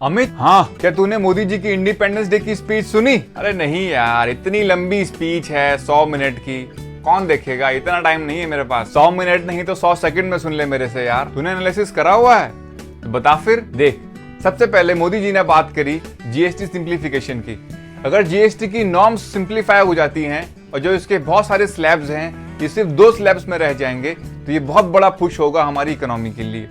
अमित, हाँ, क्या तूने मोदी जी की इंडिपेंडेंस डे की स्पीच सुनी? अरे नहीं यार, इतनी लंबी स्पीच है, 100 मिनट की। कौन देखेगा? इतना टाइम नहीं है मेरे पास। 100 मिनट नहीं तो 100 सेकंड में सुन ले मेरे से यार। तूने एनालिसिस करा हुआ है तो बता फिर। देख, सबसे पहले मोदी जी ने बात करी जीएसटी सिंप्लीफिकेशन की। अगर जीएसटी की नॉर्म्स सिंप्लीफाई हो जाती हैं और जो इसके बहुत सारे स्लैब्स हैं ये सिर्फ 2 स्लैब्स में रह जाएंगे तो ये बहुत बड़ा पुश होगा हमारी इकोनॉमी के लिए।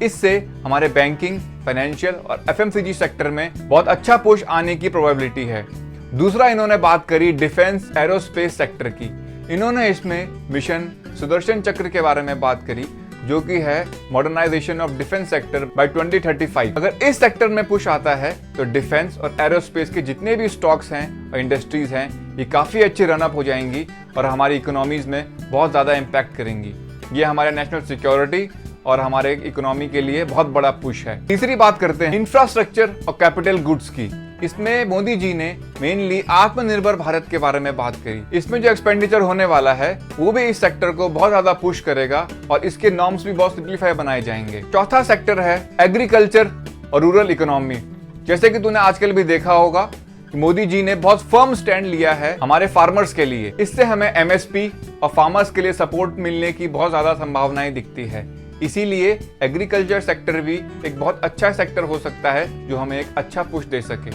इससे हमारे बैंकिंग, फाइनेंशियल और एफएमसीजी सेक्टर में बहुत अच्छा पुश आने की प्रोबेबिलिटी है। दूसरा, इन्होंने बात करी डिफेंस एरोस्पेस सेक्टर की। इन्होंने इसमें मिशन सुदर्शन चक्र के बारे में बात करी, जो कि है modernisation of defence sector by 2035। अगर इस सेक्टर में पुश आता है तो डिफेंस और एरोस्पेस के जितने भी स्टॉक्स हैं और इंडस्ट्रीज हैं ये काफी अच्छी रनअप हो जाएंगी और हमारी इकोनॉमीज में बहुत ज्यादा इम्पैक्ट करेंगी। ये हमारे नेशनल सिक्योरिटी और हमारे इकोनॉमी के लिए बहुत बड़ा पुश है। तीसरी बात करते हैं इंफ्रास्ट्रक्चर और कैपिटल गुड्स की। इसमें मोदी जी ने मेनली आत्मनिर्भर भारत के बारे में बात करी। इसमें जो एक्सपेंडिचर होने वाला है वो भी इस सेक्टर को बहुत ज्यादा पुश करेगा और इसके नॉर्म्स भी बहुत सिंप्लीफाई बनाए जाएंगे। चौथा सेक्टर है एग्रीकल्चर और रूरल इकोनॉमी। जैसे कि तूने आजकल भी देखा होगा मोदी जी ने बहुत फर्म स्टैंड लिया है हमारे फार्मर्स के लिए। इससे हमें एमएसपी और फार्मर्स के लिए सपोर्ट मिलने की बहुत ज्यादा संभावनाएं दिखती है। इसीलिए एग्रीकल्चर सेक्टर भी एक बहुत अच्छा सेक्टर हो सकता है जो हमें एक अच्छा पुश दे सके।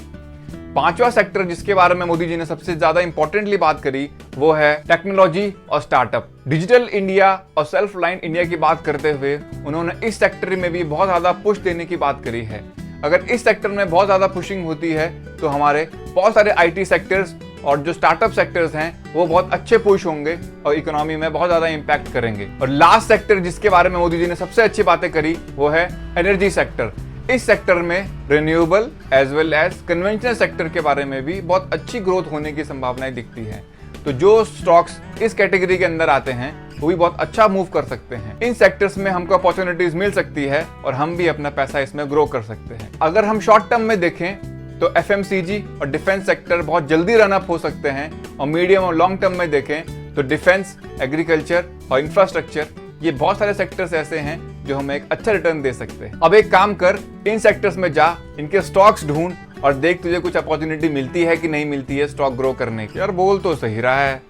पांचवा सेक्टर जिसके बारे में मोदी जी ने सबसे ज्यादा इंपॉर्टेंटली बात करी वो है टेक्नोलॉजी और स्टार्टअप। डिजिटल इंडिया और सेल्फ लाइन इंडिया की बात करते हुए उन्होंने इस सेक्टर में भी बहुत ज्यादा पुश देने की बात करी है। अगर इस सेक्टर में बहुत ज्यादा पुशिंग होती है तो हमारे बहुत सारे आईटी सेक्टर्स और जो स्टार्टअप सेक्टर्स हैं वो बहुत अच्छे पुश होंगे और इकोनॉमी में बहुत ज्यादा इंपैक्ट करेंगे। और लास्ट सेक्टर जिसके बारे में मोदी जी ने सबसे अच्छी बातें करी वो है एनर्जी सेक्टर। इस सेक्टर में renewable as well as conventional sector के बारे में भी बहुत अच्छी ग्रोथ होने की संभावनाएं दिखती है। तो जो स्टॉक्स इस कैटेगरी के अंदर आते हैं वो भी बहुत अच्छा मूव कर सकते हैं। इन सेक्टर्स में हमको अपॉर्चुनिटीज मिल सकती है और हम भी अपना पैसा इसमें ग्रो कर सकते हैं। अगर हम शॉर्ट टर्म में देखें तो एफएमसीजी और डिफेंस सेक्टर बहुत जल्दी रन अप हो सकते हैं और मीडियम और लॉन्ग टर्म में देखें तो डिफेंस, एग्रीकल्चर और इंफ्रास्ट्रक्चर ये बहुत सारे सेक्टर्स ऐसे हैं जो हमें एक अच्छा रिटर्न दे सकते हैं। अब एक काम कर, इन सेक्टर्स में जा, इनके स्टॉक्स ढूंढ और देख तुझे कुछ अपॉर्चुनिटी मिलती है कि नहीं मिलती है स्टॉक ग्रो करने की। यार बोल तो सही रहा है।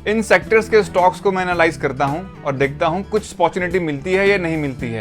इन सेक्टर्स के स्टॉक्स को मैं एनालाइज करता हूं और देखता हूं कुछ अपॉर्चुनिटी मिलती है या नहीं मिलती है।